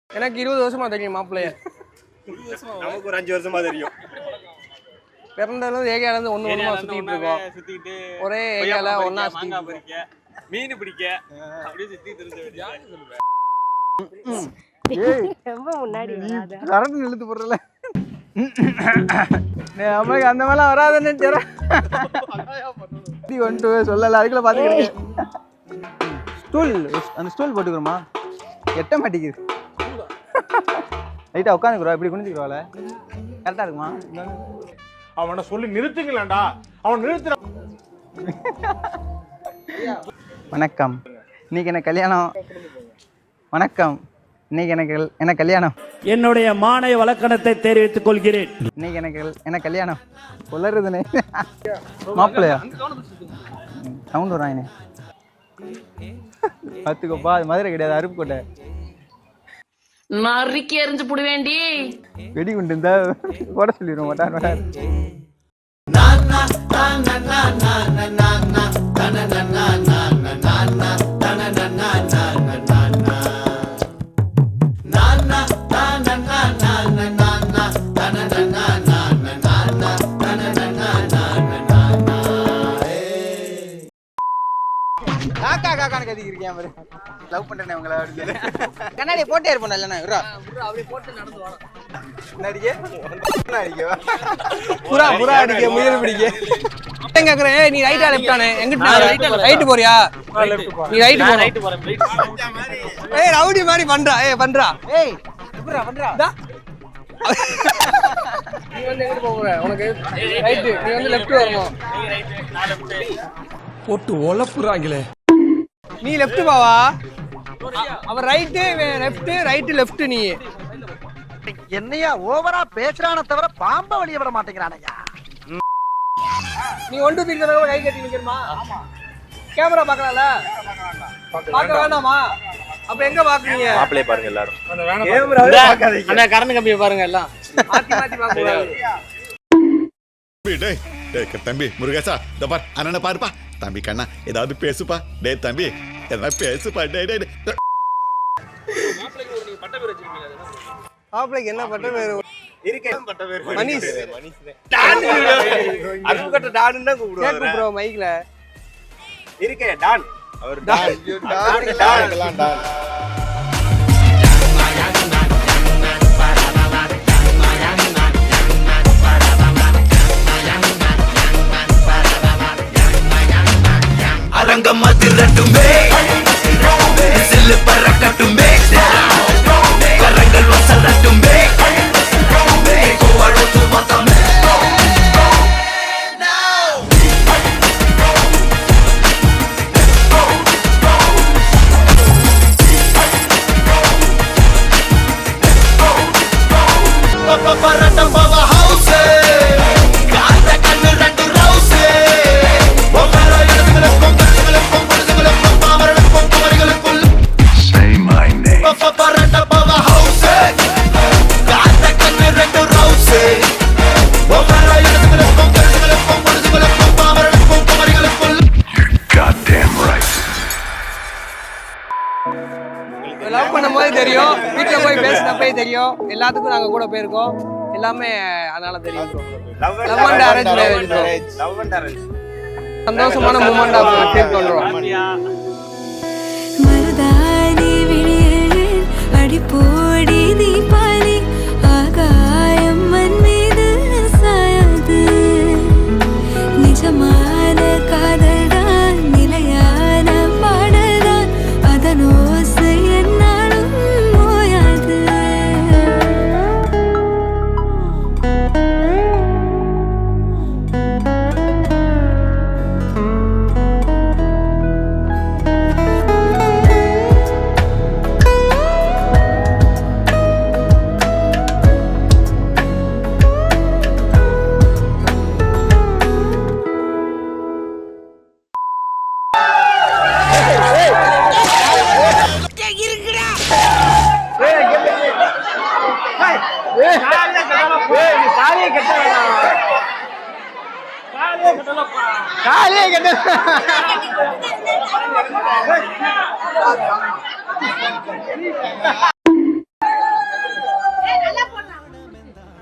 எனக்கு 20 வருஷமா தெரியும் மாப்பிள்ளைய. நமக்கு ஒரு 5 வருஷமா தெரியும். பிறந்ததுல ஏரியால ஒண்ணு ஒண்ணுமா சுத்திட்டு இருக்கோம். ஒரே ஏரியால ஒண்ணா மாங்காய் பறிக்க, மீன் பிடிக்க அப்படியே சுத்தி தெரிஞ்ச ரொம்ப முன்னாடி கரண்ட் இழுத்து போடுறல. அம்மாக்கு அந்த மாதிரிலாம் வராதுன்னு வந்துட்டு சொல்லல. அதுக்குள்ள பாத்துக்கிறேன். ஸ்டூல் அந்த ஸ்டூல் போட்டுக்கிறோமா? எட்ட மாட்டேங்குது. ரைட்டா உட்காந்துக்கிறோம். இப்படி குனிஞ்சுக்கிறோம்ல. கரெக்டா இருக்குமா? அவனை சொல்லி நிறுத்துங்களேன்டா. அவன் நிறுத்துறான். வணக்கம். இன்னைக்கு எனக்கு கல்யாணம். வணக்கம். இன்னைக்கு எனக்கு கல்யாணம். என்னுடைய மானை வழக்கணத்தை தெரிவித்துக் கொள்கிறேன். இன்னைக்கு எனக்கு கல்யாணம். கொள்ளறதுனே மாப்பிள்ளையா சவுண்ட் வராங்க. பார்த்துக்கோப்பா, அது மதுரை கிடையாது, அருப்புக்கோட்டை. நறுக்கி எரிஞ்சு புடுவேண்டி. வெடி குண்டு இருந்தா போட சொல்லிடுவோம். வட்டார் லவ் பண்றேன் உங்களை. கண்ணாடியை போட்டே இருப்போம். இல்லைன்னா அப்படியே போட்டு நடந்து வரோம். புறா புறா அடிக்க, முயல் பிடிக்க. கேக்குறேன், நீ ரைட்டா லெஃப்டானே? எங்கிட்ட ரைட் போறியா? நீ ரைட் போற. ஏய் ரவுடி மாதிரி பண்றா. பண்றா. ஏய் எப்படிடா பண்றா? நீ வந்து எங்க போற? உனக்கு ரைட், நீ வந்து லெஃப்ட் வரணும். நீ ரைட், நான் லெஃப்ட். போட்டு ஒலப்புறாங்களே. நீ லெஃப்ட் பாவா. அவன் ரைட், லெஃப்ட், ரைட் லெஃப்ட். நீ என்னையா ஓவரா பேசுறானே தவிர பாம்ப வெளிய விட மாட்டேங்கிறானயா. நீ 1 2 3 தடவை கை கட்டி நிக்கணுமா? ஆமா. கேமரா பார்க்கலாம்ல? பார்க்க வேண்டாமா? அப்ப எங்க பாக்குறீங்க? மாப்ளே பாருங்க எல்லாரும். கேமராவே பார்க்காதீங்க. அண்ணா கரண்ட் கம்பியை பாருங்க எல்லாம். மாத்தி மாத்தி பார்க்க கூடாது. டேய் டேய் தம்பி முருகேசா, இந்த பார் அண்ணனை பாருப்பா. தம்பி கண்ணா ஏதாவது பேசுப்பா. டேய் தம்பி ஏதாவது பேசுப்பா. டேய் டேய் மாப்பிளைக்கு ஒரு நீங்க பட்ட பேர் வச்சிருக்கீங்க. மாப்பிளைக்கு என்ன பட்ட பேர் இருக்கே? பட்ட பேர் மணிஷ். டான். அருப்புக்கட்ட டான் தான் கூப்பிடுவாங்க. கேக்கு ப்ரோ மைக்ல. இருக்கே டான். அவர் டான். டான் எல்லாம் டான். அரங்கம் அதிரட்டுமே, சில்லு பறக்கட்டுமே, கரங்கள் வசரட்டுமே, கோவழத்து மதமே. பரட்டம் பவ ஹவுஸ் காந்த கண்ணு ரெண்டு Rouse Say my name. Papa Pava House. Gata kanne rendu rouse. You're goddamn right. Love பண்ணும்போது தெரியும், வீட்டில் போய் பேசினப்பே தெரியும். எல்லாத்துக்கும் நாங்கள் கூட போயிருக்கோம். எல்லாமே அதனால தெரியும். Love and arrange marriage. Love and arrange சந்தோஷமான மூமெண்ட் ஆஃப் ஃபீல் பண்றோம். மருதானி விழியில் அடிப்போடி தீபாவளி ஆகாயம் மண் மீது சாயாது. நிஜமான காதல்தான் நிலையான பாடல்தான் அதனோசை என்னாலும் ஓயாது. காலே கட்ட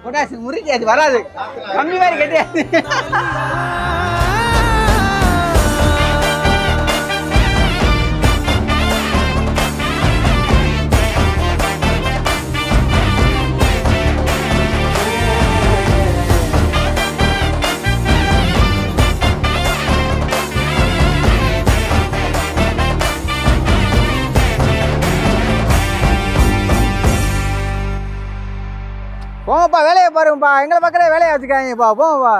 பொட்டாசு முறுக்கி அது வராது கம்மி மாதிரி கட்டியாது. போங்கப்பா வேலையை பாருங்கப்பா எங்களை பக்கத்துல வேலையை வச்சுக்காங்கப்பா போங்கப்பா.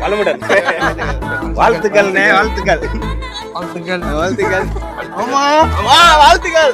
வளமுடன். வாழ்த்துக்கள்ண்ணே, வாழ்த்துக்கள். வாழ்த்துக்கள். வாழ்த்துக்கள். ஆமா வாழ்த்துக்கள்.